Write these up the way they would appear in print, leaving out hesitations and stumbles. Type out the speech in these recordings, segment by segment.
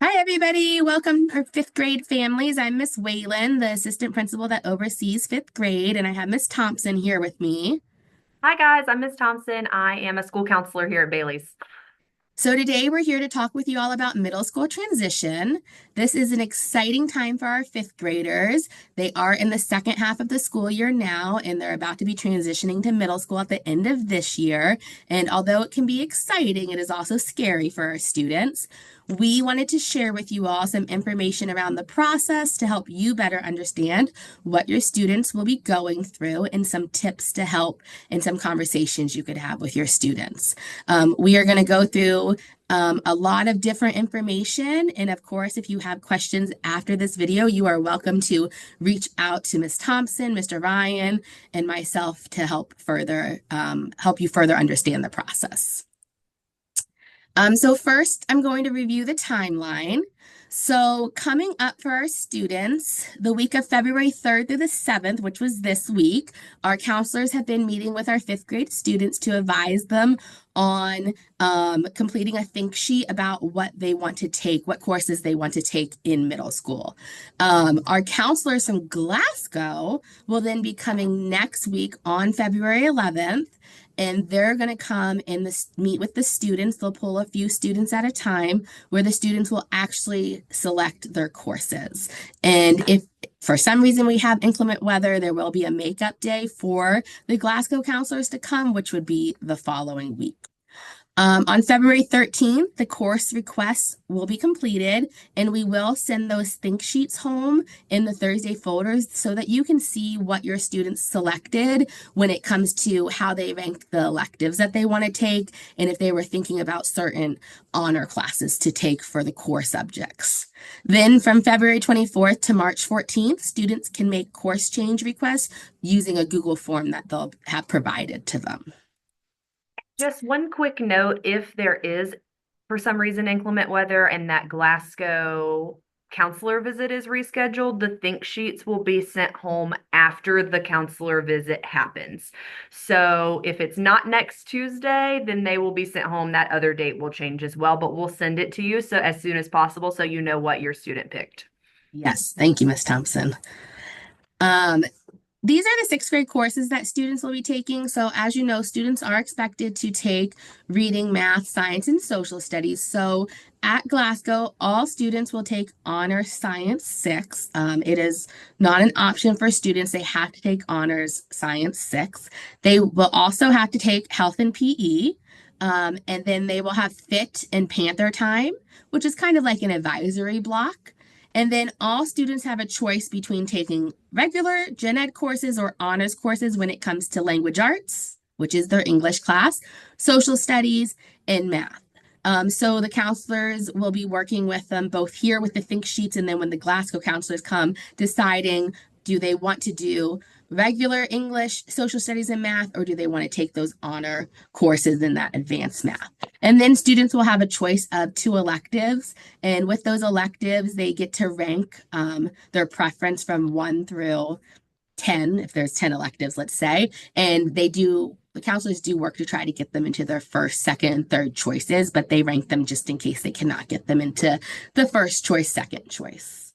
Hi, everybody. Welcome to our fifth grade families. I'm Miss Whalen, the assistant principal that oversees fifth grade, and I have Miss Thompson here with me. Hi guys, I'm Miss Thompson. I am a school counselor here at Bailey's. So today we're here to talk with you all about middle school transition. This is an exciting time for our fifth graders. They are in the second half of the school year now, and they're about to be transitioning to middle school at the end of this year. And although it can be exciting, it is also scary for our students. We wanted to share with you all some information around the process to help you better understand what your students will be going through and some tips to help and some conversations you could have with your students. We are going to go through a lot of different information. And of course, if you have questions after this video, you are welcome to reach out to Ms. Thompson, Mr. Ryan, and myself to help you further understand the process. So first, I'm going to review the timeline. So coming up for our students, the week of February 3rd through the 7th, which was this week, our counselors have been meeting with our fifth grade students to advise them on completing a think sheet about what they want to take, what courses they want to take in middle school. Our counselors from Glasgow will then be coming next week on February 11th, and they're going to come and meet with the students. They'll pull a few students at a time where the students will actually select their courses. And if for some reason we have inclement weather, there will be a makeup day for the Glasgow counselors to come, which would be the following week. On February 13th, the course requests will be completed, and we will send those think sheets home in the Thursday folders so that you can see what your students selected when it comes to how they rank the electives that they want to take and if they were thinking about certain honor classes to take for the core subjects. Then from February 24th to March 14th, students can make course change requests using a Google form that they'll have provided to them. Just one quick note, if there is for some reason inclement weather and that Glasgow counselor visit is rescheduled, the think sheets will be sent home after the counselor visit happens. So if it's not next Tuesday, then they will be sent home. That other date will change as well, but we'll send it to you so as soon as possible so you know what your student picked. Yes, thank you, Miss Thompson. Um, these are the sixth grade courses that students will be taking. So as you know, students are expected to take reading, math, science, and social studies. So at Glasgow, all students will take Honors Science 6. It is not an option for students. They have to take Honors Science 6. They will also have to take Health and PE. And then they will have Fit and Panther Time, which is kind of like an advisory block. And then all students have a choice between taking regular gen ed courses or honors courses when it comes to language arts, which is their English class, social studies, and math. So the counselors will be working with them both here with the think sheets and then when the Glasgow counselors come, deciding do they want to do regular English, social studies, and math, or do they want to take those honor courses in that advanced math? And then students will have a choice of two electives. And with those electives, they get to rank their preference from 1 through 10, if there's 10 electives, let's say. And the counselors do work to try to get them into their first, second, and third choices, but they rank them just in case they cannot get them into the first choice, second choice.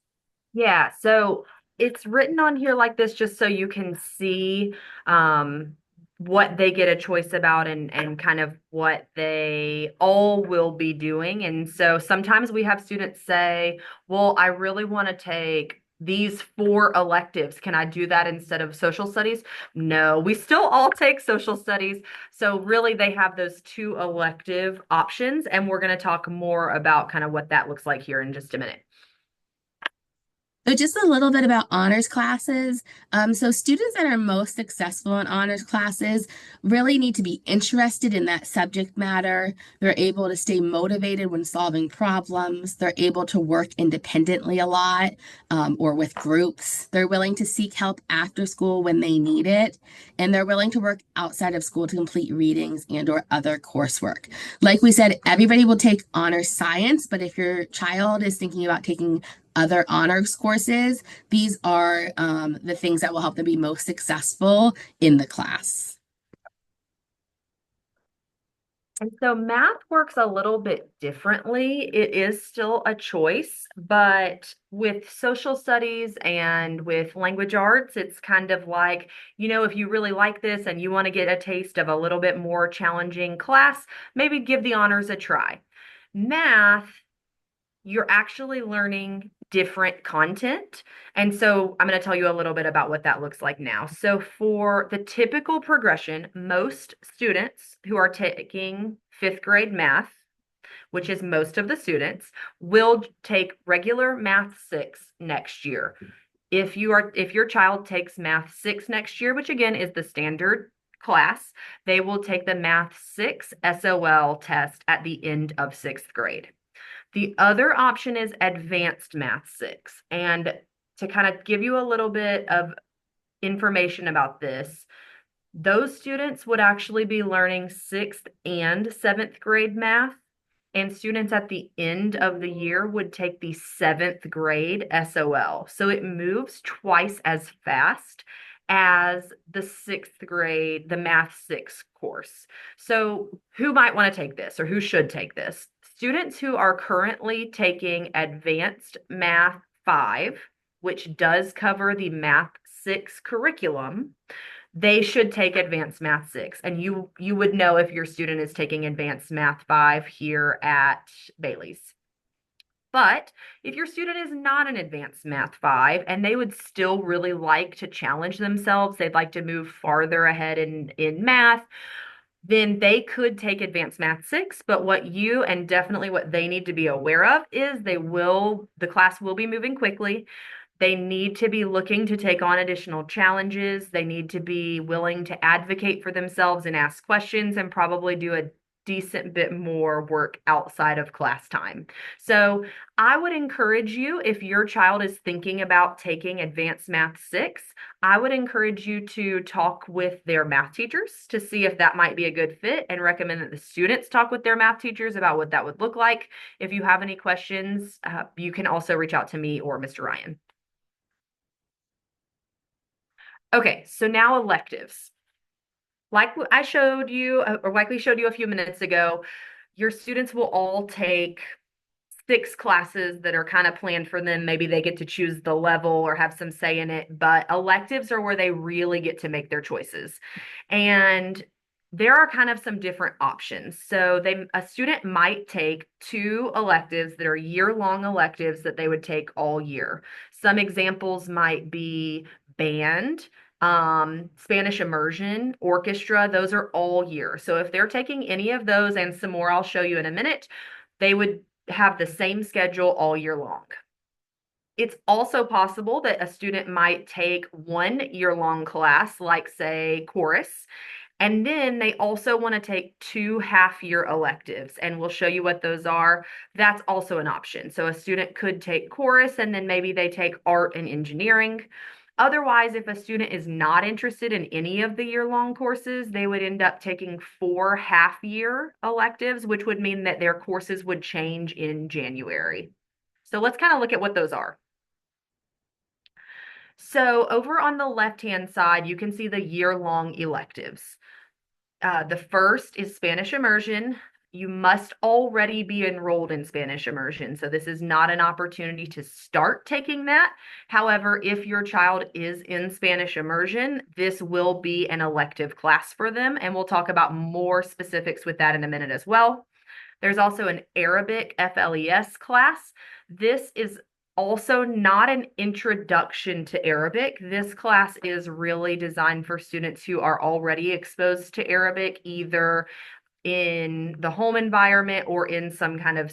Yeah, so it's written on here like this just so you can see what they get a choice about and kind of what they all will be doing. And so sometimes we have students say, well, I really want to take these four electives. Can I do that instead of social studies? No, we still all take social studies. So really they have those two elective options, and we're going to talk more about kind of what that looks like here in just a minute. So just a little bit about honors classes. So students that are most successful in honors classes really need to be interested in that subject matter. They're able to stay motivated when solving problems. They're able to work independently a lot, or with groups. They're willing to seek help after school when they need it, and they're willing to work outside of school to complete readings and or other coursework. Like we said, everybody will take honors science, but if your child is thinking about taking other honors courses, these are the things that will help them be most successful in the class. And so math works a little bit differently. It is still a choice, but with social studies and with language arts, it's kind of like, if you really like this and you want to get a taste of a little bit more challenging class, maybe give the honors a try. Math, you're actually learning different content. And so I'm going to tell you a little bit about what that looks like now. So, for the typical progression, most students who are taking fifth grade math, which is most of the students, will take regular math six next year. If your child takes math six next year, which again is the standard class, they will take the math six SOL test at the end of sixth grade. The other option is advanced math six. And to kind of give you a little bit of information about this, those students would actually be learning sixth and seventh grade math. And students at the end of the year would take the seventh grade SOL. So it moves twice as fast as the sixth grade, the Math 6 course. So who might want to take this or who should take this? Students who are currently taking Advanced Math 5, which does cover the Math 6 curriculum, they should take Advanced Math 6. And you would know if your student is taking Advanced Math 5 here at Bailey's. But if your student is not an Advanced Math 5 and they would still really like to challenge themselves, they'd like to move farther ahead in math, then they could take Advanced Math 6. But what you and definitely what they need to be aware of is the class will be moving quickly. They need to be looking to take on additional challenges. They need to be willing to advocate for themselves and ask questions and probably do a decent bit more work outside of class time. So I would encourage you, if your child is thinking about taking Advanced Math 6, I would encourage you to talk with their math teachers to see if that might be a good fit and recommend that the students talk with their math teachers about what that would look like. If you have any questions, you can also reach out to me or Mr. Ryan. Okay, so now electives. Like I showed you, or like we showed you a few minutes ago, your students will all take six classes that are kind of planned for them. Maybe they get to choose the level or have some say in it, but electives are where they really get to make their choices. And there are kind of some different options. So a student might take two electives that are year-long electives that they would take all year. Some examples might be band, Spanish immersion, orchestra. Those are all year. So if they're taking any of those and some more I'll show you in a minute, they would have the same schedule all year long. It's also possible that a student might take one year-long class, like say chorus, and then they also want to take two half-year electives, and we'll show you what those are. That's also an option. So a student could take chorus, and then maybe they take art and engineering. Otherwise, if a student is not interested in any of the year-long courses, they would end up taking four half-year electives, which would mean that their courses would change in January. So let's kind of look at what those are. So over on the left-hand side, you can see the year-long electives. The first is Spanish immersion. You must already be enrolled in Spanish immersion. So this is not an opportunity to start taking that. However, if your child is in Spanish immersion, this will be an elective class for them. And we'll talk about more specifics with that in a minute as well. There's also an Arabic FLES class. This is also not an introduction to Arabic. This class is really designed for students who are already exposed to Arabic, either in the home environment or in some kind of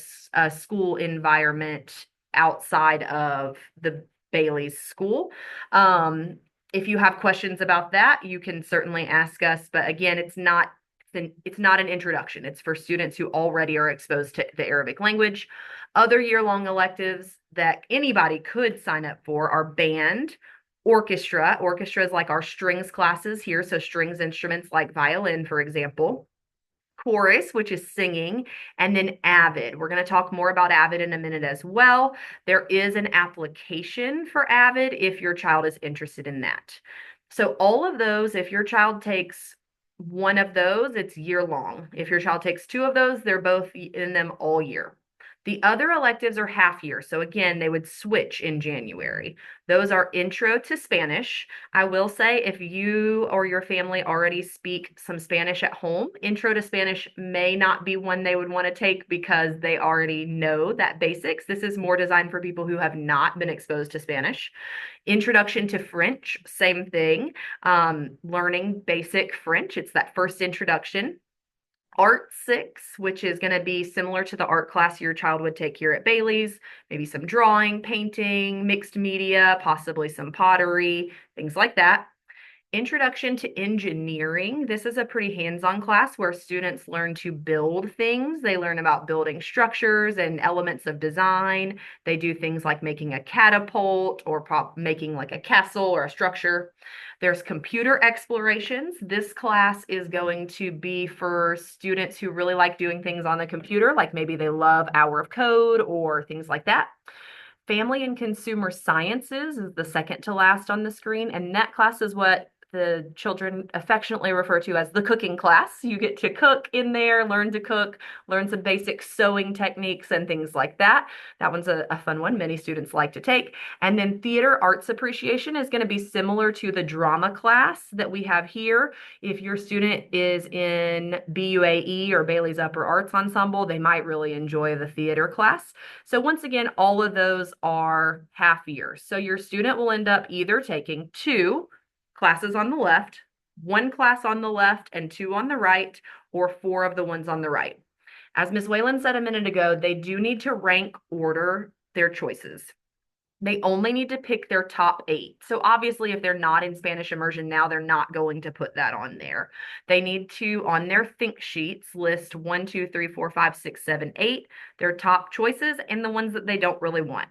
school environment outside of the Bailey's school. If you have questions about that, you can certainly ask us. But again, it's not an introduction. It's for students who already are exposed to the Arabic language. Other year-long electives that anybody could sign up for are band, orchestra. Orchestra is like our strings classes here, so strings instruments like violin, for example. Chorus, which is singing, and then AVID. We're going to talk more about AVID in a minute as well. There is an application for AVID if your child is interested in that. So all of those, if your child takes one of those, it's year long. If your child takes two of those, they're both in them all year. The other electives are half year. So again, they would switch in January. Those are Intro to Spanish. I will say if you or your family already speak some Spanish at home, Intro to Spanish may not be one they would want to take because they already know that basics. This is more designed for people who have not been exposed to Spanish. Introduction to French, same thing. Learning basic French. It's that first introduction. Art 6, which is going to be similar to the art class your child would take here at Bailey's, maybe some drawing, painting, mixed media, possibly some pottery, things like that. Introduction to Engineering. This is a pretty hands-on class where students learn to build things. They learn about building structures and elements of design. They do things like making a catapult or making like a castle or a structure. There's Computer Explorations. This class is going to be for students who really like doing things on the computer, like maybe they love Hour of Code or things like that. Family and Consumer Sciences is the second to last on the screen, and that class is what the children affectionately refer to as the cooking class. You get to cook in there, learn to cook, learn some basic sewing techniques and things like that. That one's a fun one many students like to take. And then Theater Arts Appreciation is going to be similar to the drama class that we have here. If your student is in BUAE or Bailey's Upper Arts Ensemble, they might really enjoy the theater class. So once again, all of those are half years. So your student will end up either taking two classes on the left, one class on the left and two on the right, or four of the ones on the right. As Ms. Whalen said a minute ago, they do need to rank order their choices. They only need to pick their top 8. So obviously, if they're not in Spanish immersion now, they're not going to put that on there. They need to, on their think sheets, list 1, 2, 3, 4, 5, 6, 7, 8, their top choices and the ones that they don't really want.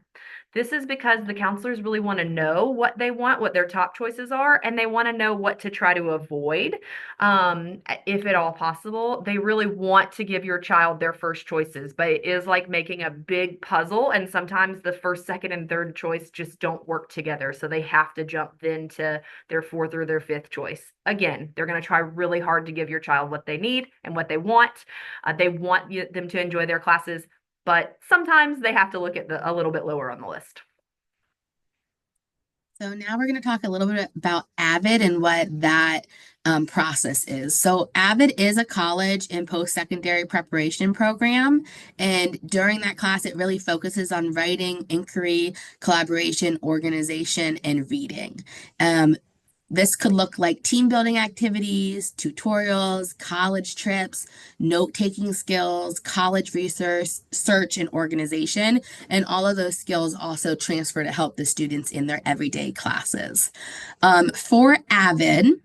This is because the counselors really want to know what they want, what their top choices are, and they want to know what to try to avoid, if at all possible. They really want to give your child their first choices, but it is like making a big puzzle, and sometimes the first, second, and third choice just don't work together, so they have to jump then to their fourth or their fifth choice. Again, they're going to try really hard to give your child what they need and what they want. They want them to enjoy their classes, but sometimes they have to look at a little bit lower on the list. So now we're going to talk a little bit about AVID and what that process is. So AVID is a college and post-secondary preparation program. And during that class, it really focuses on writing, inquiry, collaboration, organization, and reading. This could look like team building activities, tutorials, college trips, note-taking skills, college research, search, and organization. And all of those skills also transfer to help the students in their everyday classes. For AVID,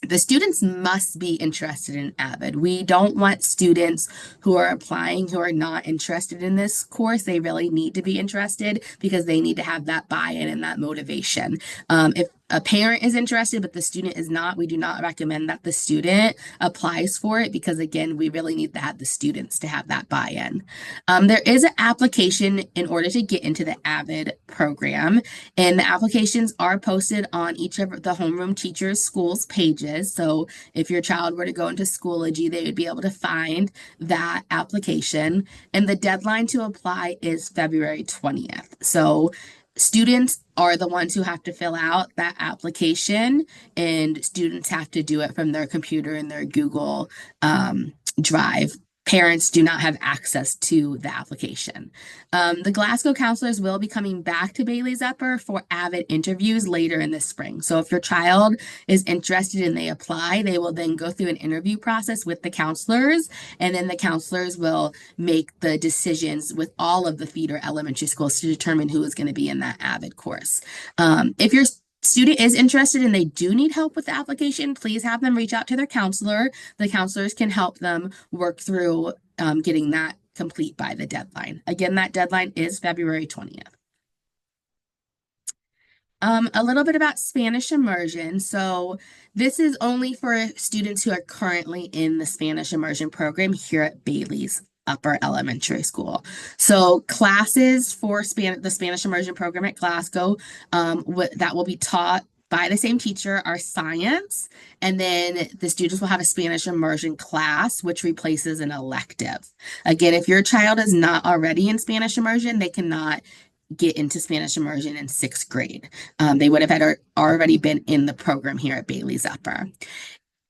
the students must be interested in AVID. We don't want students who are applying who are not interested in this course. They really need to be interested because they need to have that buy-in and that motivation. If a parent is interested, but the student is not, we do not recommend that the student applies for it because, again, we really need to have the students to have that buy-in. There is an application in order to get into the AVID program, and the applications are posted on each of the homeroom teachers' schools pages. So if your child were to go into Schoology, they would be able to find that application. And the deadline to apply is February 20th. So students are the ones who have to fill out that application, and students have to do it from their computer and their Google Drive. Parents do not have access to the application. The Glasgow counselors will be coming back to Bailey's Upper for AVID interviews later in the spring. So if your child is interested and they apply, they will then go through an interview process with the counselors, and then the counselors will make the decisions with all of the feeder elementary schools to determine who is going to be in that AVID course. If your student is interested and they do need help with the application, please have them reach out to their counselor. The counselors can help them work through getting that complete by the deadline. Again, that deadline is February 20th. A little bit about Spanish immersion. So this is only for students who are currently in the Spanish immersion program here at Bailey's Upper Elementary School. So classes for the Spanish immersion program at Glasgow that will be taught by the same teacher are science, and then the students will have a Spanish immersion class, which replaces an elective. Again, if your child is not already in Spanish immersion, they cannot get into Spanish immersion in sixth grade. They would have had already been in the program here at Bailey's Upper.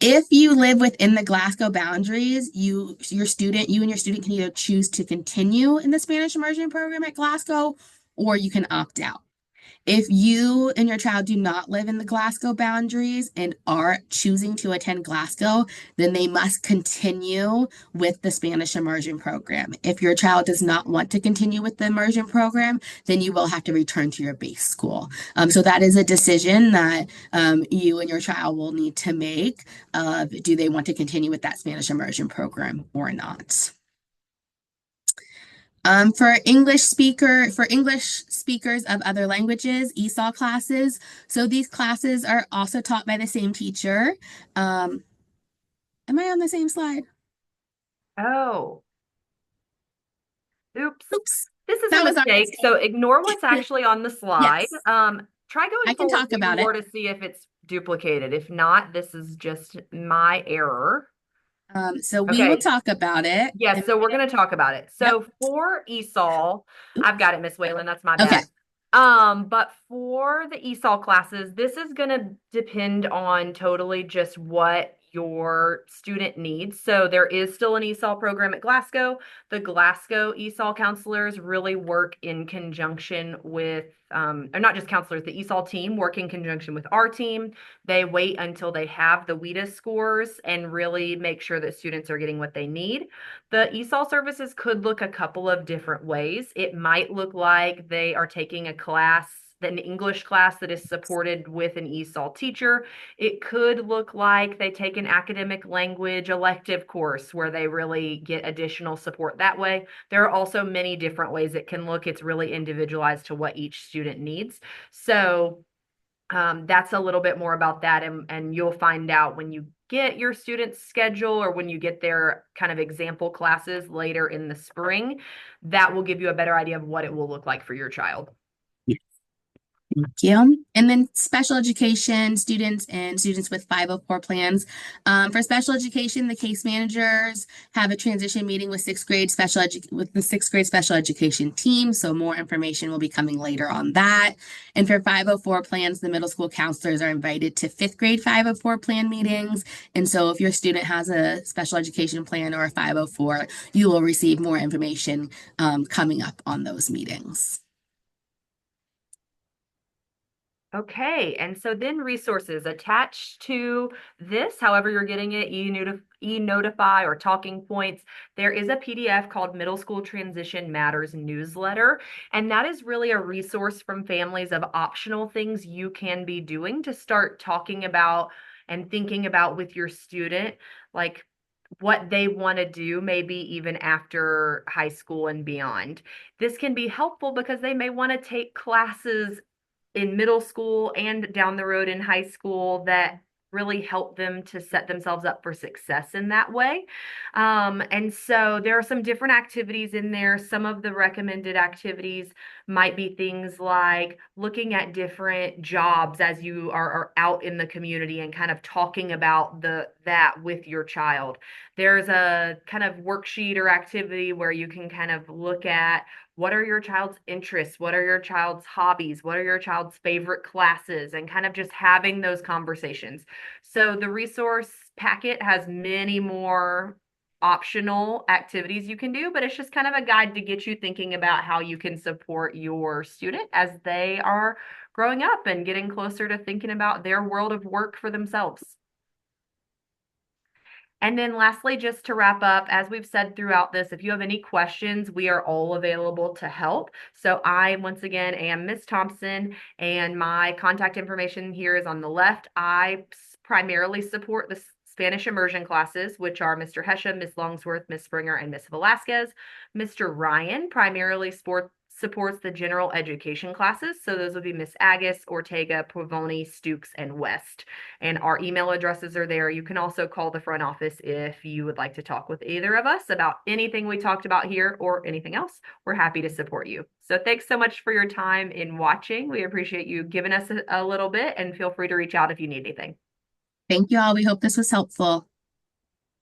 If you live within the Glasgow boundaries, you and your student can either choose to continue in the Spanish immersion program at Glasgow, or you can opt out. If you and your child do not live in the Glasgow boundaries and are choosing to attend Glasgow, then they must continue with the Spanish immersion program. If your child does not want to continue with the immersion program, then you will have to return to your base school. So that is a decision that you and your child will need to make. Do they want to continue with that Spanish immersion program or not? For English speakers of other languages, ESOL classes. So these classes are also taught by the same teacher. Am I on the same slide? Oh, oops. Oops, This is a that was our mistake. So mistake. ignore what's actually on the slide. Yes, Try I going can forward talk even about it. more to see if it's duplicated. If not, this is just my error. So we will Okay. talk about it. Yes, so we're going to talk about it. Yep. So for ESOL, I've Oops. got it, Miss Whalen. That's my Okay. bad. But for the ESOL classes, this is going to depend on totally just what your student needs. So there is still an ESOL program at Glasgow. The Glasgow ESOL counselors really work in conjunction with, or not just counselors, the ESOL team work in conjunction with our team. They wait until they have the WHEDA scores and really make sure that students are getting what they need. The ESOL services could look a couple of different ways. It might look like they are taking a class, an English class that is supported with an ESOL teacher. It could look like they take an academic language elective course where they really get additional support that way. There are also many different ways it can look. It's really individualized to what each student needs. So that's a little bit more about that. And you'll find out when you get your student's schedule or when you get their kind of example classes later in the spring, that will give you a better idea of what it will look like for your child. Thank you. And then special education students and students with 504 plans. For special education, the case managers have a transition meeting with with the sixth grade special education team. So more information will be coming later on that. And for 504 plans, the middle school counselors are invited to fifth grade 504 plan meetings. And so if your student has a special education plan or a 504, you will receive more information coming up on those meetings. Okay, and so then resources attached to this, however you're getting it, e-Notify or talking points, there is a PDF called Middle School Transition Matters newsletter, and that is really a resource from families of optional things you can be doing to start talking about and thinking about with your student, like what they want to do, maybe even after high school and beyond. This can be helpful because they may want to take classes in middle school and down the road in high school that really help them to set themselves up for success in that way. And so there are some different activities in there. Some of the recommended activities might be things like looking at different jobs as you are out in the community and kind of talking about that with your child. There's a kind of worksheet or activity where you can kind of look at what are your child's interests? What are your child's hobbies? What are your child's favorite classes? And kind of just having those conversations. So the resource packet has many more optional activities you can do, but it's just kind of a guide to get you thinking about how you can support your student as they are growing up and getting closer to thinking about their world of work for themselves. And then lastly, just to wrap up, as we've said throughout this, if you have any questions, we are all available to help. So I, once again, am Miss Thompson, and my contact information here is on the left. I primarily support the Spanish immersion classes, which are Mr. Hesha, Miss Longsworth, Miss Springer, and Miss Velasquez. Mr. Ryan primarily supports the general education classes. So those would be Miss Agus, Ortega, Pavoni, Stooks, and West. And our email addresses are there. You can also call the front office if you would like to talk with either of us about anything we talked about here or anything else. We're happy to support you. So thanks so much for your time in watching. We appreciate you giving us a little bit, and feel free to reach out if you need anything. Thank you all. We hope this was helpful.